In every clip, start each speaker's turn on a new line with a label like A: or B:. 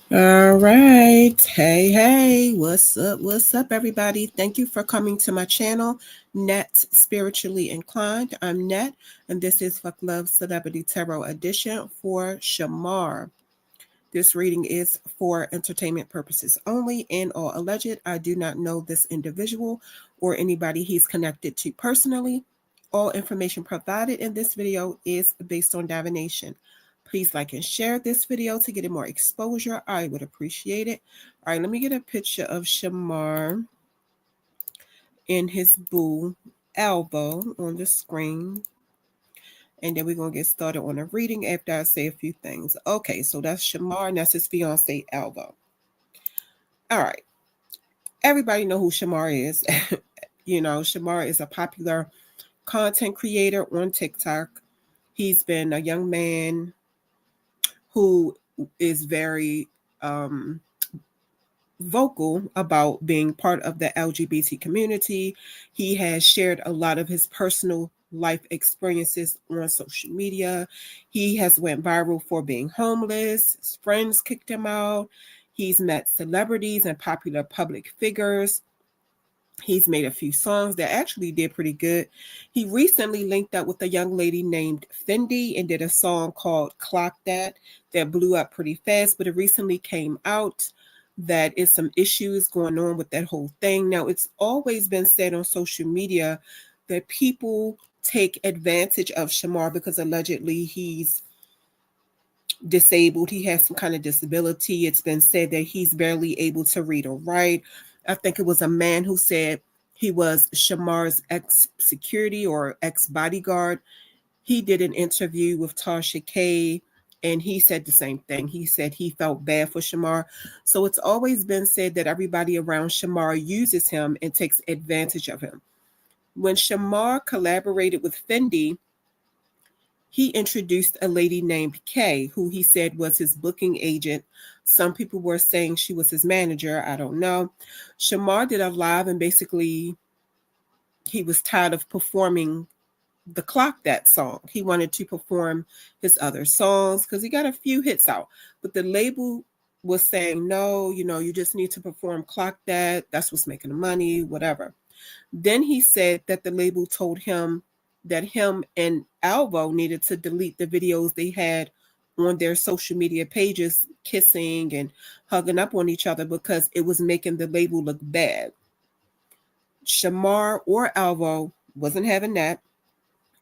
A: All right. Hey, what's up? What's up, everybody? Thank you for coming to my channel, Net Spiritually Inclined. I'm Net, and this is Fuck Love Celebrity Tarot Edition for Shamar. This reading is for entertainment purposes only and all alleged. I do not know this individual or anybody he's connected to personally. All information provided in this video is based on divination. Please like and share this video to get it more exposure. I would appreciate it. All right, let me get a picture of Shamar and his boo, Alvo, on the screen. And then we're going to get started on a reading after I say a few things. Okay, so that's Shamar, and that's his fiance, Alvo. All right. Everybody know who Shamar is. Shamar is a popular content creator on TikTok. He's been a young man who is very vocal about being part of the LGBT community. He has shared a lot of his personal life experiences on social media. He has went viral for being homeless. His friends kicked him out. He's met celebrities and popular public figures. He's made a few songs that actually did pretty good. He recently linked up with a young lady named Fendi and did a song called Clock that blew up pretty fast, but it recently came out that is some issues going on with that whole thing. Now, it's always been said on social media that people take advantage of Shamar because allegedly he's disabled. He has some kind of disability. It's been said that he's barely able to read or write. I think it was a man who said he was Shamar's ex security or ex bodyguard. He did an interview with Tasha K, and he said the same thing. He said he felt bad for Shamar. So it's always been said that everybody around Shamar uses him and takes advantage of him. When Shamar collaborated with Fendi, he introduced a lady named Kay, who he said was his booking agent. Some people were saying she was his manager. I don't know. Shamar did a live, and basically he was tired of performing the Clock That song. He wanted to perform his other songs because he got a few hits out. But the label was saying, no, you just need to perform Clock That. That's what's making the money, whatever. Then he said that the label told him that him and Alvo needed to delete the videos they had on their social media pages, kissing and hugging up on each other because it was making the label look bad. Shamar or Alvo wasn't having that.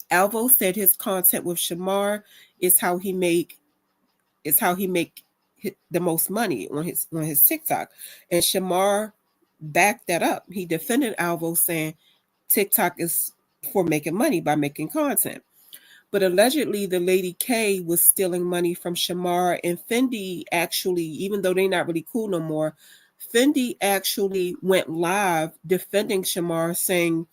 A: Alvo said his content with Shamar is how he make the most money on his TikTok, and Shamar backed that up. He defended Alvo, saying TikTok is for making money by making content. But allegedly, the lady K was stealing money from Shamar, and Fendi actually, even though they're not really cool no more, Fendi actually went live defending Shamar, saying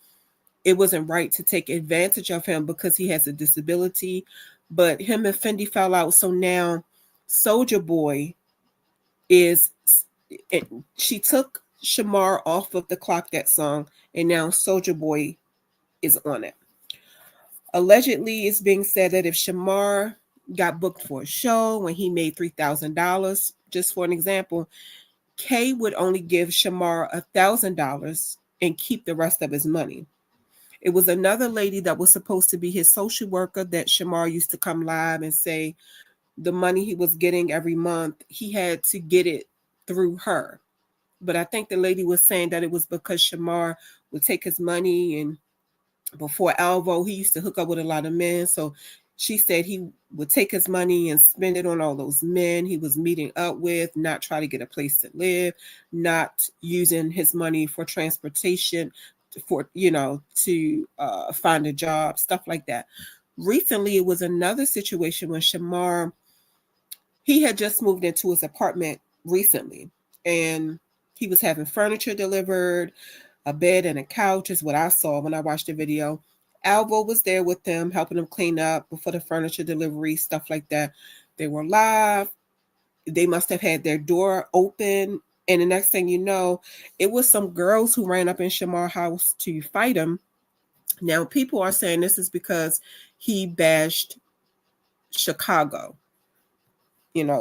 A: it wasn't right to take advantage of him because he has a disability. But him and Fendi fell out, so now Soulja Boy is. She took Shamar off of the Clock That song, and now Soulja Boy is on it. Allegedly, it's being said that if Shamar got booked for a show when he made $3,000, just for an example, Kay would only give Shamar $1,000 and keep the rest of his money. It was another lady that was supposed to be his social worker that Shamar used to come live and say the money he was getting every month, he had to get it through her. But I think the lady was saying that it was because Shamar would take his money, and before Alvo, he used to hook up with a lot of men. So she said he would take his money and spend it on all those men he was meeting up with, not try to get a place to live, not using his money for transportation, to find a job, stuff like that. Recently, it was another situation when Shamar, he had just moved into his apartment recently, and he was having furniture delivered. A bed and a couch is what I saw when I watched the video. Alvo was there with them, helping them clean up before the furniture delivery, stuff like that. They were live. They must have had their door open. And the next thing you know, it was some girls who ran up in Shamar's house to fight him. Now, people are saying this is because he bashed Chicago,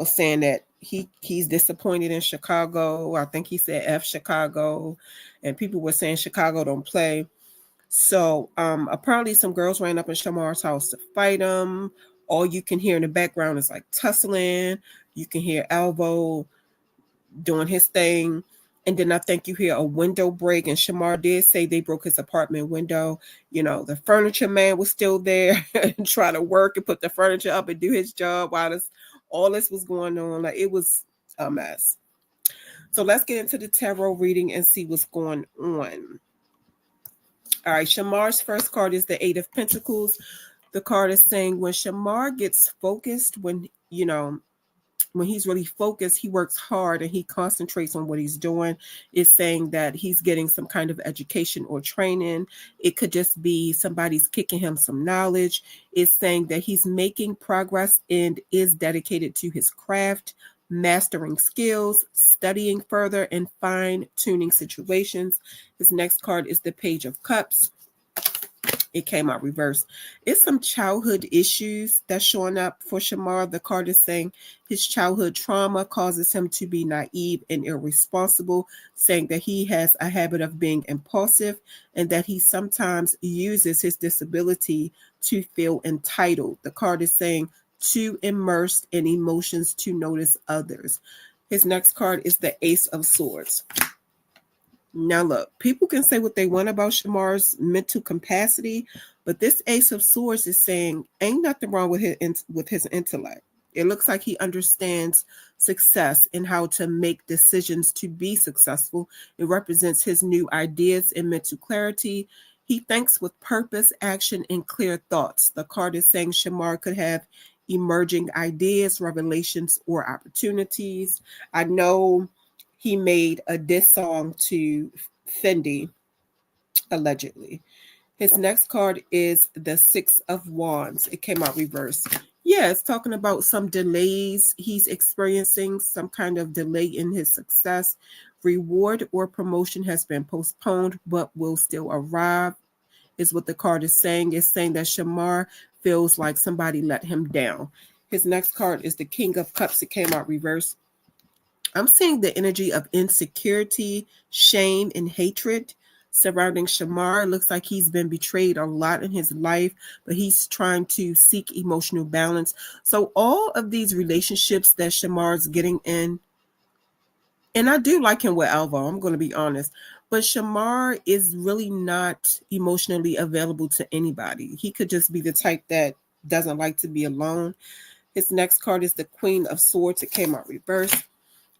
A: saying that he's disappointed in Chicago. I think he said F Chicago, and people were saying Chicago don't play. So apparently some girls ran up in Shamar's house to fight him. All you can hear in the background is like tussling. You can hear Alvo doing his thing. And then I think you hear a window break. And Shamar did say they broke his apartment window. You know, the furniture man was still there and trying to work and put the furniture up and do his job while all this was going on. Like, it was a mess. So let's get into the tarot reading and see what's going on. All right, Shamar's first card is the Eight of Pentacles. The card is saying when Shamar gets focused, when he's really focused, he works hard and he concentrates on what he's doing. It's saying that he's getting some kind of education or training. It could just be somebody's kicking him some knowledge. It's saying that he's making progress and is dedicated to his craft, mastering skills, studying further, and fine-tuning situations. His next card is the Page of Cups. It came out reversed. It's some childhood issues that's showing up for Shamar. The card is saying his childhood trauma causes him to be naive and irresponsible, saying that he has a habit of being impulsive and that he sometimes uses his disability to feel entitled. The card is saying too immersed in emotions to notice others. His next card is the Ace of Swords. Now look, people can say what they want about Shamar's mental capacity, but this Ace of Swords is saying ain't nothing wrong with his intellect. It looks like he understands success and how to make decisions to be successful. It represents his new ideas and mental clarity. He thinks with purpose, action, and clear thoughts. The card is saying Shamar could have emerging ideas, revelations, or opportunities. I know he made a diss song to Fendi, allegedly. His next card is the Six of Wands. It came out reversed. Yeah, it's talking about some delays. He's experiencing some kind of delay in his success. Reward or promotion has been postponed, but will still arrive, is what the card is saying. It's saying that Shamar feels like somebody let him down. His next card is the King of Cups. It came out reversed. I'm seeing the energy of insecurity, shame, and hatred surrounding Shamar. It looks like he's been betrayed a lot in his life, but he's trying to seek emotional balance. So all of these relationships that Shamar's getting in, and I do like him with Alvo, I'm going to be honest, but Shamar is really not emotionally available to anybody. He could just be the type that doesn't like to be alone. His next card is the Queen of Swords. It came out reversed.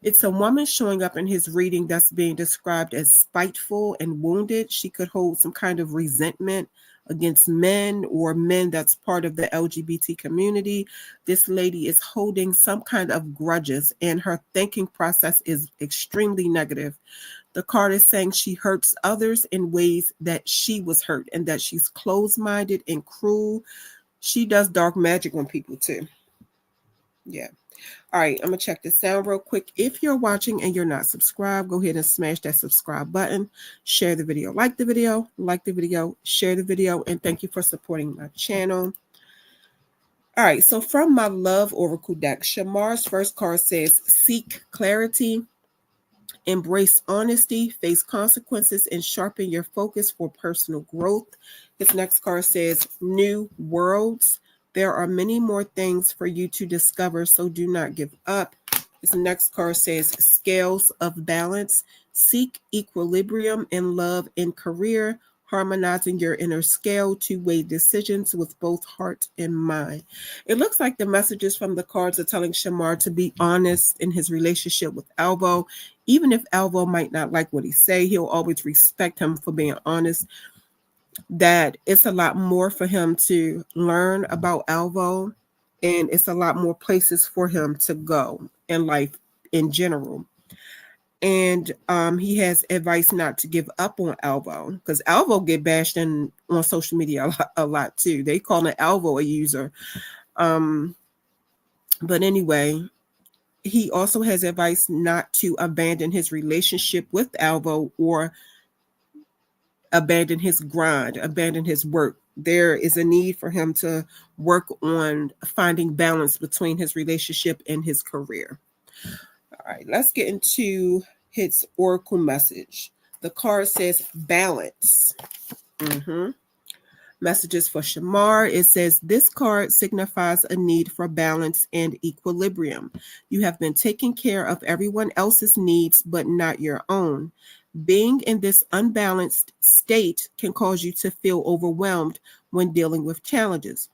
A: It's a woman showing up in his reading that's being described as spiteful and wounded. She could hold some kind of resentment against men or men that's part of the LGBT community. This lady is holding some kind of grudges and her thinking process is extremely negative. The card is saying she hurts others in ways that she was hurt and that she's closed-minded and cruel. She does dark magic on people too. Yeah. All right, I'm going to check the sound real quick. If you're watching and you're not subscribed, go ahead and smash that subscribe button. Share the video, like the video, share the video, and thank you for supporting my channel. All right, so from my Love Oracle deck, Shamar's first card says, seek clarity, embrace honesty, face consequences, and sharpen your focus for personal growth. His next card says, new worlds. There are many more things for you to discover, so do not give up. His next card says, scales of balance. Seek equilibrium in love and career, harmonizing your inner scale to weigh decisions with both heart and mind. It looks like the messages from the cards are telling Shamar to be honest in his relationship with Alvo. Even if Alvo might not like what he say, he'll always respect him for being honest. That it's a lot more for him to learn about Alvo, and it's a lot more places for him to go in life in general. And he has advice not to give up on Alvo, because Alvo get bashed on social media a lot too. They call it Alvo a user. But anyway, he also has advice not to abandon his relationship with Alvo or abandon his grind, abandon his work. There is a need for him to work on finding balance between his relationship and his career. All right, let's get into his oracle message. The card says balance. Messages for Shamar. It says, this card signifies a need for balance and equilibrium. You have been taking care of everyone else's needs, but not your own. Being in this unbalanced state can cause you to feel overwhelmed when dealing with challenges.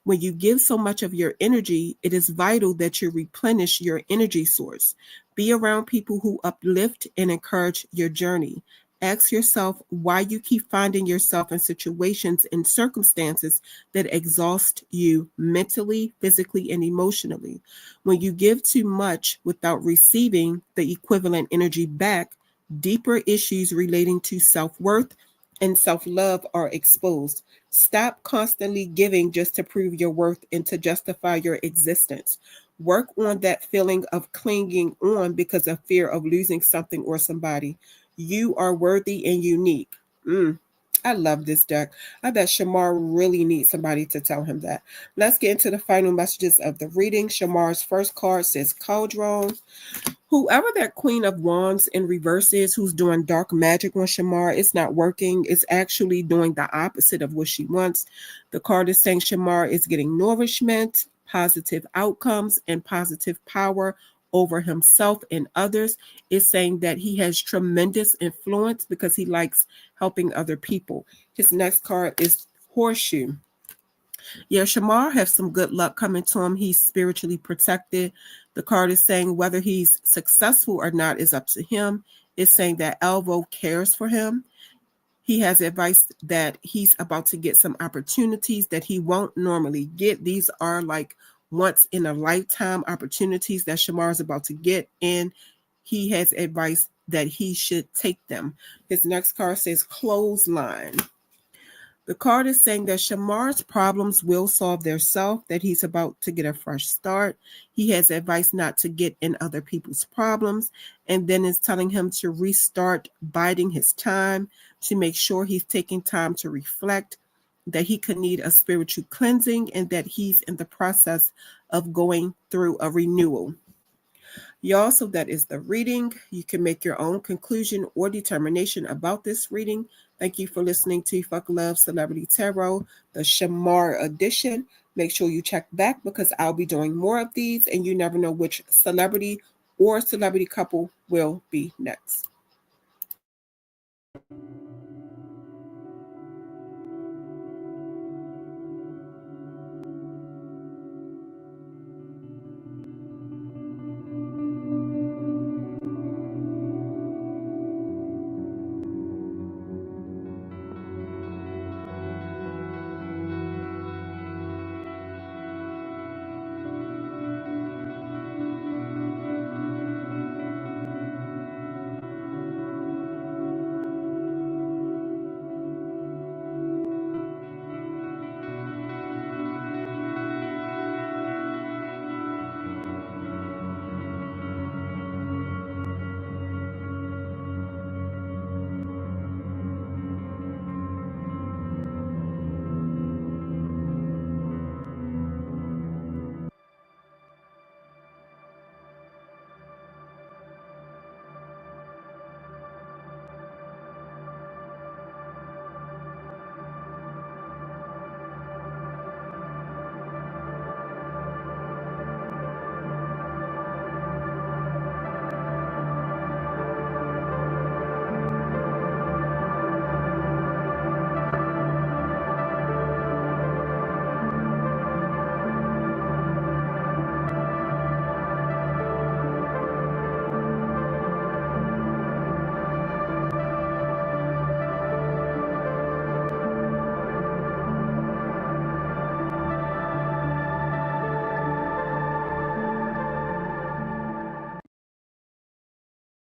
A: When you give so much of your energy, it is vital that you replenish your energy source. Be around people who uplift and encourage your journey. Ask yourself why you keep finding yourself in situations and circumstances that exhaust you mentally, physically, and emotionally. When you give too much without receiving the equivalent energy back, deeper issues relating to self-worth and self-love are exposed. Stop constantly giving just to prove your worth and to justify your existence. Work on that feeling of clinging on because of fear of losing something or somebody. You are worthy and unique. I love this deck. I bet Shamar really needs somebody to tell him that. Let's get into the final messages of the reading. Shamar's first card says Cauldron. Whoever that Queen of Wands in reverse is, who's doing dark magic on Shamar, it's not working. It's actually doing the opposite of what she wants. The card is saying Shamar is getting nourishment, positive outcomes, and positive power over himself and others. Is saying that he has tremendous influence because he likes helping other people. His next card is Horseshoe. Yeah, Shamar has some good luck coming to him. He's spiritually protected. The card is saying whether he's successful or not is up to him. It's saying that Alvo cares for him. He has advice that he's about to get some opportunities that he won't normally get. These are like once in a lifetime opportunities that Shamar is about to get, and he has advice that he should take them. His next card says Clothesline. The card is saying that Shamar's problems will solve themselves, that he's about to get a fresh start. He has advice not to get in other people's problems, and then is telling him to restart biding his time, to make sure he's taking time to reflect, that he could need a spiritual cleansing, and that he's in the process of going through a renewal. Y'all, so that is the reading. You can make your own conclusion or determination about this reading. Thank you for listening to Fuck Love Celebrity Tarot, the Shamar edition. Make sure you check back because I'll be doing more of these, and you never know which celebrity or celebrity couple will be next.